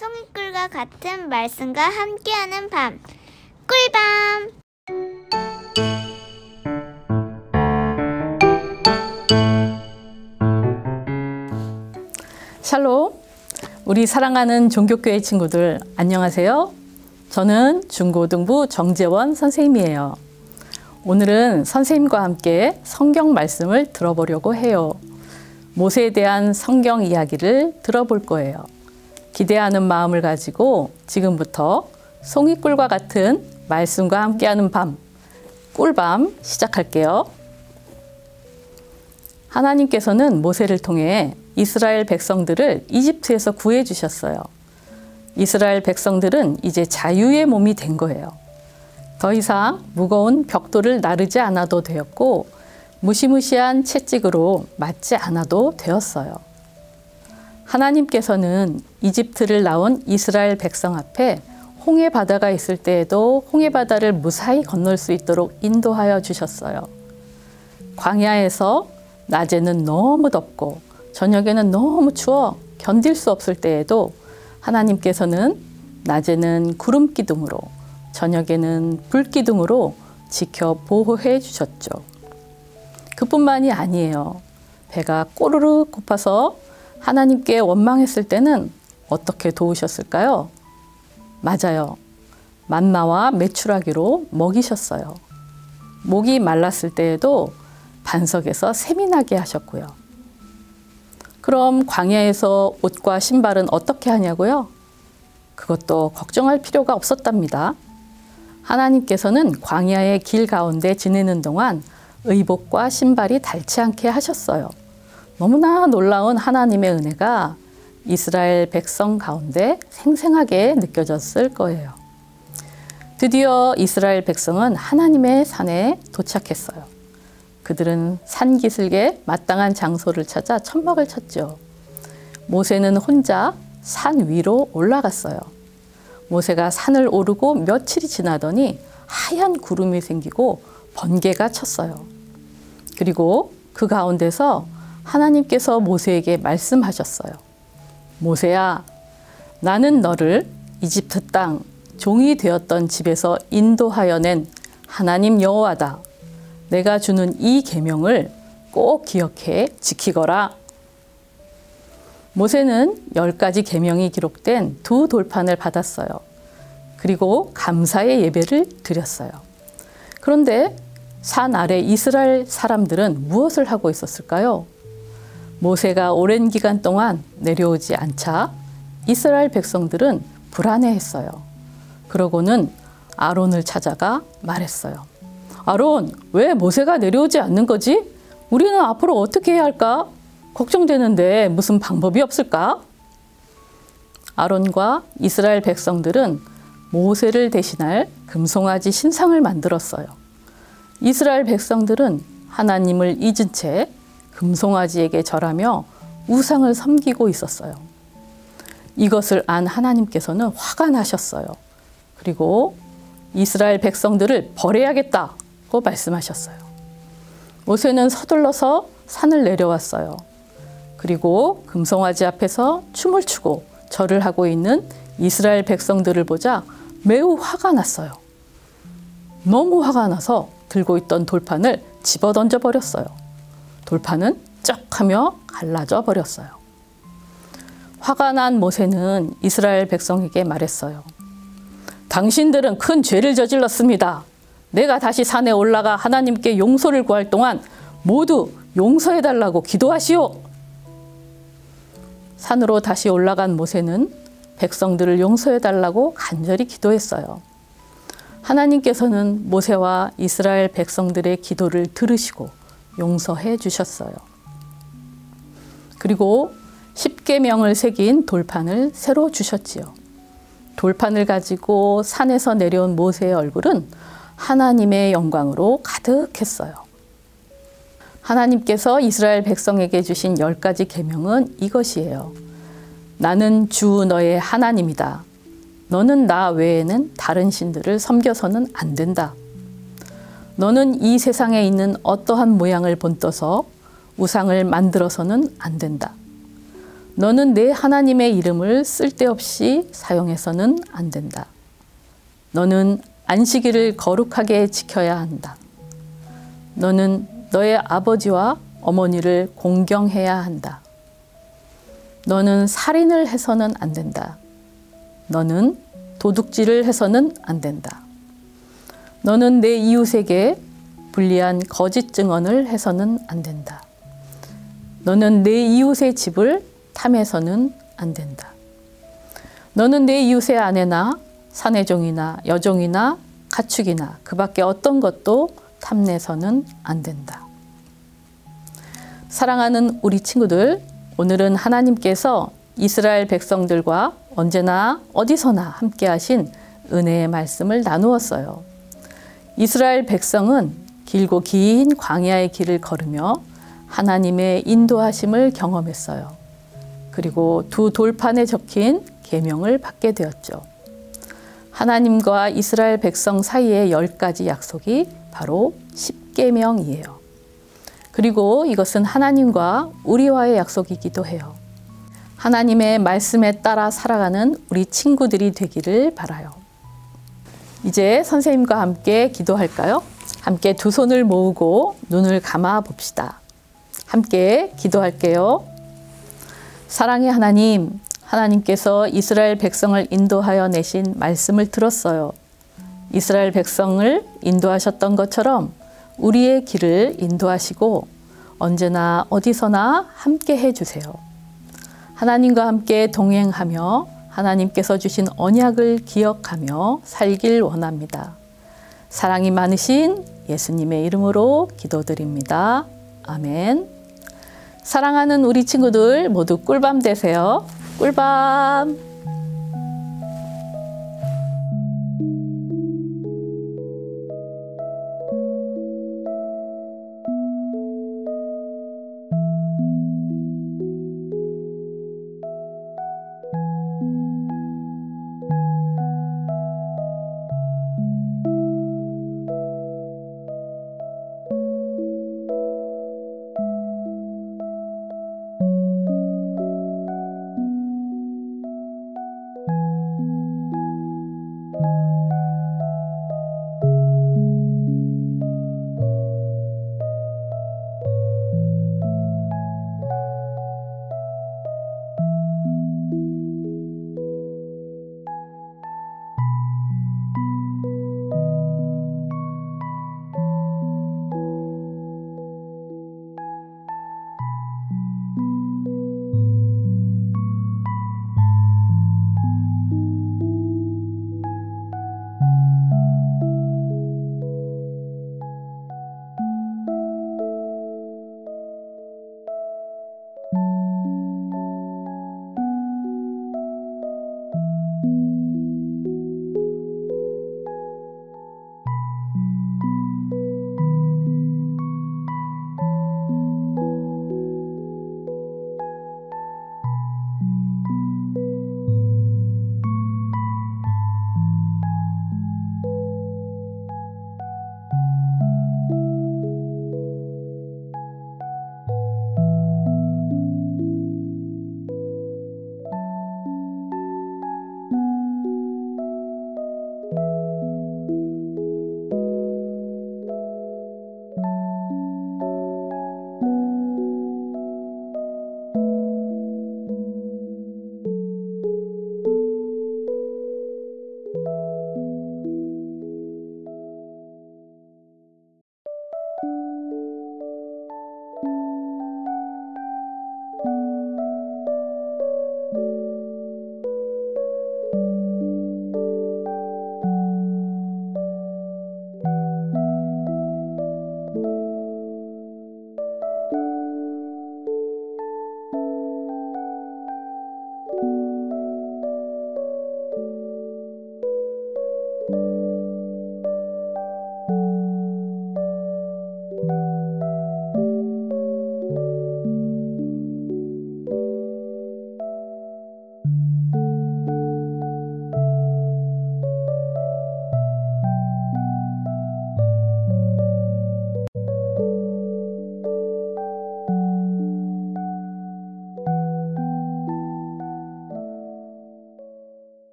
송이꿀과 같은 말씀과 함께하는 밤, 꿀밤! 샬롬! 우리 사랑하는 종교교회 친구들 안녕하세요. 저는 중고등부 정재원 선생님이에요. 오늘은 선생님과 함께 성경 말씀을 들어보려고 해요. 모세에 대한 성경 이야기를 들어볼 거예요. 기대하는 마음을 가지고 지금부터 송이꿀과 같은 말씀과 함께하는 밤, 꿀밤 시작할게요. 하나님께서는 모세를 통해 이스라엘 백성들을 이집트에서 구해 주셨어요. 이스라엘 백성들은 이제 자유의 몸이 된 거예요. 더 이상 무거운 벽돌을 나르지 않아도 되었고 무시무시한 채찍으로 맞지 않아도 되었어요. 하나님께서는 이집트를 나온 이스라엘 백성 앞에 홍해 바다가 있을 때에도 홍해 바다를 무사히 건널 수 있도록 인도하여 주셨어요. 광야에서 낮에는 너무 덥고 저녁에는 너무 추워 견딜 수 없을 때에도 하나님께서는 낮에는 구름 기둥으로 저녁에는 불 기둥으로 지켜 보호해 주셨죠. 그뿐만이 아니에요. 배가 꼬르르 고파서 하나님께 원망했을 때는 어떻게 도우셨을까요? 맞아요. 만나와 메추라기로 먹이셨어요. 목이 말랐을 때에도 반석에서 샘이 나게 하셨고요. 그럼 광야에서 옷과 신발은 어떻게 하냐고요? 그것도 걱정할 필요가 없었답니다. 하나님께서는 광야의 길 가운데 지내는 동안 의복과 신발이 닳지 않게 하셨어요. 너무나 놀라운 하나님의 은혜가 이스라엘 백성 가운데 생생하게 느껴졌을 거예요. 드디어 이스라엘 백성은 하나님의 산에 도착했어요. 그들은 산기슭에 마땅한 장소를 찾아 천막을 쳤죠. 모세는 혼자 산 위로 올라갔어요. 모세가 산을 오르고 며칠이 지나더니 하얀 구름이 생기고 번개가 쳤어요. 그리고 그 가운데서 하나님께서 모세에게 말씀하셨어요. 모세야, 나는 너를 이집트 땅 종이 되었던 집에서 인도하여 낸 하나님 여호와다. 내가 주는 이 계명을 꼭 기억해 지키거라. 모세는 10가지 계명이 기록된 2 돌판을 받았어요. 그리고 감사의 예배를 드렸어요. 그런데 산 아래 이스라엘 사람들은 무엇을 하고 있었을까요? 모세가 오랜 기간 동안 내려오지 않자 이스라엘 백성들은 불안해했어요. 그러고는 아론을 찾아가 말했어요. 아론, 왜 모세가 내려오지 않는 거지? 우리는 앞으로 어떻게 해야 할까? 걱정되는데 무슨 방법이 없을까? 아론과 이스라엘 백성들은 모세를 대신할 금송아지 신상을 만들었어요. 이스라엘 백성들은 하나님을 잊은 채 금송아지에게 절하며 우상을 섬기고 있었어요. 이것을 안 하나님께서는 화가 나셨어요. 그리고 이스라엘 백성들을 벌해야겠다고 말씀하셨어요. 모세는 서둘러서 산을 내려왔어요. 그리고 금송아지 앞에서 춤을 추고 절을 하고 있는 이스라엘 백성들을 보자 매우 화가 났어요. 너무 화가 나서 들고 있던 돌판을 집어 던져 버렸어요. 돌판은 쩍 하며 갈라져 버렸어요. 화가 난 모세는 이스라엘 백성에게 말했어요. 당신들은 큰 죄를 저질렀습니다. 내가 다시 산에 올라가 하나님께 용서를 구할 동안 모두 용서해달라고 기도하시오. 산으로 다시 올라간 모세는 백성들을 용서해달라고 간절히 기도했어요. 하나님께서는 모세와 이스라엘 백성들의 기도를 들으시고 용서해 주셨어요. 그리고 10계명을 새긴 돌판을 새로 주셨지요. 돌판을 가지고 산에서 내려온 모세의 얼굴은 하나님의 영광으로 가득했어요. 하나님께서 이스라엘 백성에게 주신 10가지 계명은 이것이에요. 나는 주 너의 하나님이다. 너는 나 외에는 다른 신들을 섬겨서는 안 된다. 너는 이 세상에 있는 어떠한 모양을 본떠서 우상을 만들어서는 안 된다. 너는 내 하나님의 이름을 쓸데없이 사용해서는 안 된다. 너는 안식일을 거룩하게 지켜야 한다. 너는 너의 아버지와 어머니를 공경해야 한다. 너는 살인을 해서는 안 된다. 너는 도둑질을 해서는 안 된다. 너는 내 이웃에게 불리한 거짓 증언을 해서는 안 된다. 너는 내 이웃의 집을 탐해서는 안 된다. 너는 내 이웃의 아내나 사내종이나 여종이나 가축이나 그 밖에 어떤 것도 탐내서는 안 된다. 사랑하는 우리 친구들, 오늘은 하나님께서 이스라엘 백성들과 언제나 어디서나 함께 하신 은혜의 말씀을 나누었어요. 이스라엘 백성은 길고 긴 광야의 길을 걸으며 하나님의 인도하심을 경험했어요. 그리고 두 돌판에 적힌 계명을 받게 되었죠. 하나님과 이스라엘 백성 사이의 10가지 약속이 바로 십계명이에요. 그리고 이것은 하나님과 우리와의 약속이기도 해요. 하나님의 말씀에 따라 살아가는 우리 친구들이 되기를 바라요. 이제 선생님과 함께 기도할까요? 함께 두 손을 모으고 눈을 감아 봅시다. 함께 기도할게요. 사랑의 하나님, 하나님께서 이스라엘 백성을 인도하여 내신 말씀을 들었어요. 이스라엘 백성을 인도하셨던 것처럼 우리의 길을 인도하시고 언제나 어디서나 함께 해주세요. 하나님과 함께 동행하며 하나님께서 주신 언약을 기억하며 살길 원합니다. 사랑이 많으신 예수님의 이름으로 기도드립니다. 아멘. 사랑하는 우리 친구들 모두 꿀밤 되세요. 꿀밤.